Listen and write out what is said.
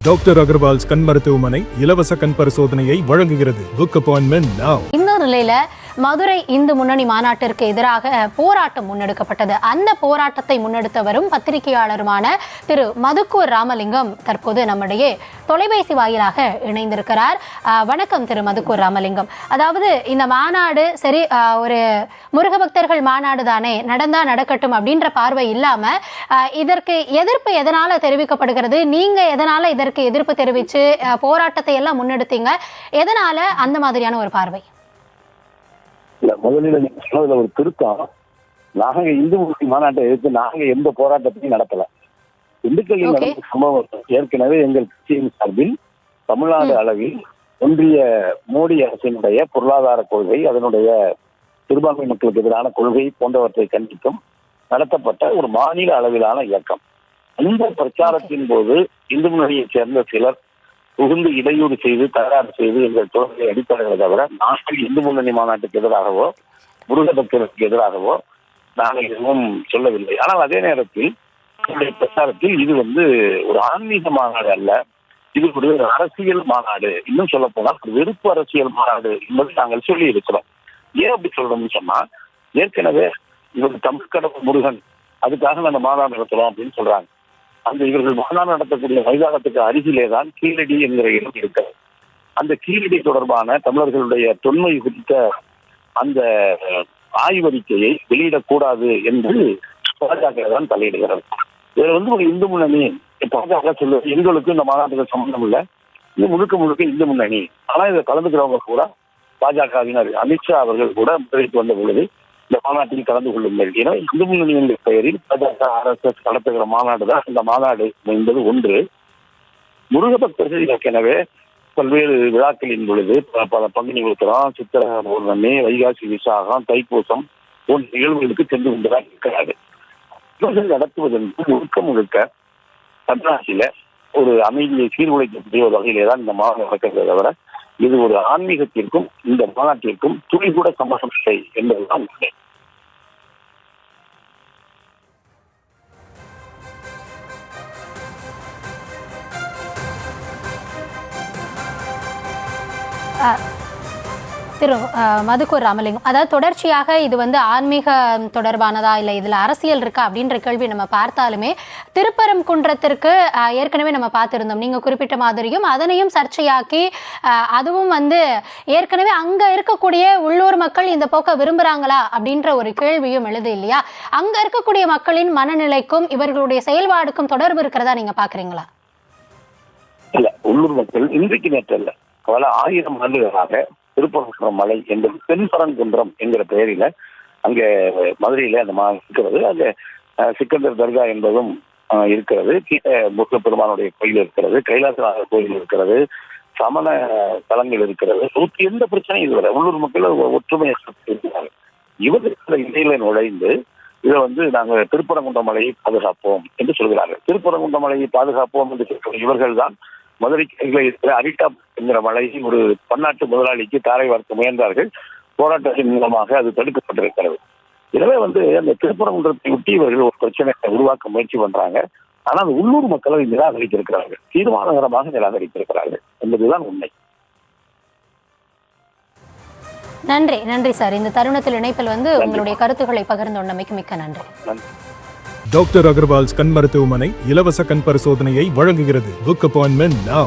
Doctor Agarwal's கண் மருத்துவமனை இலவச கண் பரிசோதனையை வழங்குகிறது. Book appointment now. இந்த நிலையில மதுரை இந்து முன்னணி மாநாட்டிற்கு எதிராக போராட்டம் முன்னெடுக்கப்பட்டது. அந்த போராட்டத்தை முன்னெடுத்தவரும் பத்திரிகையாளருமான திரு மதுக்கூர் ராமலிங்கம் தற்போது நம்முடைய தொலைபேசி வாயிலாக இணைந்திருக்கிறார். வணக்கம் திரு மதுக்கூர் ராமலிங்கம். அதாவது இந்த மாநாடு சரி ஒரு முருக பக்தர்கள் மாநாடு தானே, நடந்தா நடக்கட்டும் அப்படின்ற பார்வை இல்லாம இதற்கு எதிர்ப்பு எதனால தெரிவிக்கப்படுகிறது? நீங்க எதனால இதற்கு எதிர்ப்பு தெரிவிச்சு போராட்டத்தை எல்லாம் முன்னெடுத்தீங்க? எதனால அந்த மாதிரியான ஒரு பார்வை? இல்ல, முதலில் நீங்க சொன்னதுல ஒரு திருத்தம். நாங்க இந்து முஸ்லிம் மாநாட்டை எதிர்த்து நாங்க எந்த போராட்டத்தையும் நடத்தல. திண்டுக்கல்லில் நடந்த சம்பவம் ஏற்கனவே எங்கள் கட்சியின் சார்பில் தமிழ்நாடு அளவில் ஒன்றிய மோடி அரசினுடைய பொருளாதார கொள்கை, அதனுடைய சிறுபான்மை மக்களுக்கு எதிரான கொள்கை போன்றவற்றை கண்டித்தும் நடத்தப்பட்ட ஒரு மாநில அளவிலான இயக்கம். இந்த பிரச்சாரத்தின் போது இந்து முன்னணியைச் சேர்ந்த சிலர் புகுந்து இடையூறு செய்து தகராறு செய்து எங்கள் தோழர்களை அடிப்படைகளை தவிர நாங்கள் இந்து முன்னணி மாநாட்டுக்கு எதிராகவோ முருக பக்தர்களுக்கு எதிராகவோ நாங்கள் எதுவும் சொல்லவில்லை. ஆனால் அதே நேரத்தில் பிரச்சாரத்தில் இது ஒரு ஆன்மீக மாநாடு அல்ல, இது ஒரு அரசியல் மாநாடு, இன்னும் சொல்ல போனால் ஒரு வெறுப்பு அரசியல் மாநாடு என்பதை நாங்கள் சொல்லி இருக்கிறோம். ஏன் அப்படி சொல்றோம்னு சொன்னா, ஏற்கனவே இவர்கள் தமிழ் கடவுள் முருகன் அதுக்காக அந்த மாநாடு நடத்துறோம் அப்படின்னு சொல்றாங்க. அந்த இவர்கள் மாநாடு நடத்தக்கூடிய மைதானத்துக்கு அருகிலே தான் கீழடி என்கிற இடம் இருக்கிறது. அந்த கீழடி தொடர்பான தமிழர்களுடைய தொன்மை குறித்த அந்த ஆய்வறிக்கையை வெளியிடக்கூடாது என்று பாஜக தான் தலையிடுகிறது. இதுல ஒரு இந்து முன்னணி பாஜக சொல்லுவது எங்களுக்கு இந்த மாநாட்டுக்கு சம்பந்தம் இல்லை, இது முழுக்க முழுக்க இந்து முன்னணி. ஆனா இதை கலந்துக்கிறவங்க கூட பாஜகவினர் அமித்ஷா அவர்கள் கூட முதலிட்டு வந்த பொழுது இந்த மாநாட்டில் கலந்து கொள்ளுங்கள். ஏன்னா இந்து முன்னணி என்ற பெயரில் பாஜக RSS நடத்துகிற மாநாடு தான் இந்த மாநாடு என்பது ஒன்று. முருக பக்தர்கள் ஏற்கனவே பல்வேறு விழாக்களின் பொழுது பல பங்குனி உத்திரம், சித்திரை பௌர்ணமி, வைகாசி விசாகம், தைப்பூசம் போன்ற நிகழ்வுகளுக்கு சென்று கொண்டுதான் இருக்கிறார்கள். இவர்கள் நடத்துவது முழுக்க முழுக்க தமிழ்நாட்டில ஒரு அமைதியை சீர்குலைக்கக்கூடிய ஒரு வகையிலே தான் இந்த மாநாடு நடக்கிறதை தவிர இது ஒரு ஆன்மீகத்திற்கும் இந்த மாநாட்டிற்கும் துளி கூட சம்பந்தம் இல்லை என்பதுதான் உண்மை. திரு மதுக்கூர் ராமலிங்கம், அதாவது தொடர்ச்சியாக இது ஆன்மீக தொடர்பானதா இல்லை இதில் அரசியல் இருக்கா அப்படின்ற கேள்வி நம்ம பார்த்தாலுமே திருப்பரங்குன்றத்திற்கு ஏற்கனவே நம்ம பார்த்துருந்தோம். நீங்கள் குறிப்பிட்ட மாதிரியும் அதனையும் சர்ச்சையாக்கி அதுவும் ஏற்கனவே அங்கே இருக்கக்கூடிய உள்ளூர் மக்கள் இந்த போக்க விரும்புகிறாங்களா அப்படின்ற ஒரு கேள்வியும் எழுது இல்லையா? அங்கே இருக்கக்கூடிய மக்களின் மனநிலைக்கும் இவர்களுடைய செயல்பாடுக்கும் தொடர்பு இருக்கிறதா நீங்கள் பார்க்குறீங்களா? இல்லை, உள்ளூர் மக்கள் இன்றைக்கு நேற்று இல்லை, பல ஆயிரம் ஆண்டுகளாக திருப்பரங்குன்றம் மலை என்பது தென்பரங்குன்றம் என்கிற பெயரில அங்கே மதுரையில அந்த இருக்கிறது. அங்க சிக்கந்தர் தர்கா என்பதும் இருக்கிறது, முருக பெருமானுடைய கோயில் இருக்கிறது, கைலாசநாதர் கோயில் இருக்கிறது, சமண தலங்கள் இருக்கிறது. எந்த பிரச்சனையும் இதுவரை உள்ளூர் மக்கள் ஒற்றுமை இருக்கிறார்கள். இவர்கள் இடையில நுழைந்து இதை நாங்கள் திருப்பரங்குன்றம் மலையை பாதுகாப்போம் என்று சொல்கிறார்கள். திருப்பரங்குன்றம் மலையை பாதுகாப்போம் என்று சொல்கிற இவர்கள் தான் மதுரை இருக்கிற அரிட்டா என்கிற மலையை ஒரு பன்னாட்டு முதலாளிக்கு தாரை வார்க்க முயன்றார்கள். போராட்டத்தின் மூலமாக அது தடுக்கப்பட்டிருக்கிறது. எனவே அந்த திருப்பரங்குன்றத்தை ஒட்டி இவர்கள் ஒரு பிரச்சனையை உருவாக்க முயற்சி பண்றாங்க. ஆனால் அது உள்ளூர் மக்களை நிராகரித்திருக்கிறார்கள், தீர்மானகரமாக நிராகரித்திருக்கிறார்கள் என்பதுதான் உண்மை. நன்றி நன்றி சார். இந்த தருணத்தில் இணைப்பில் உங்களுடைய கருத்துக்களை பகிர்ந்து கொண்டமைக்கு மிக்க நன்றி. டாக்டர் அகர்வால்ஸ் கண் மருத்துவமனை இலவச கண் பரிசோதனையை வழங்குகிறது. Book appointment now.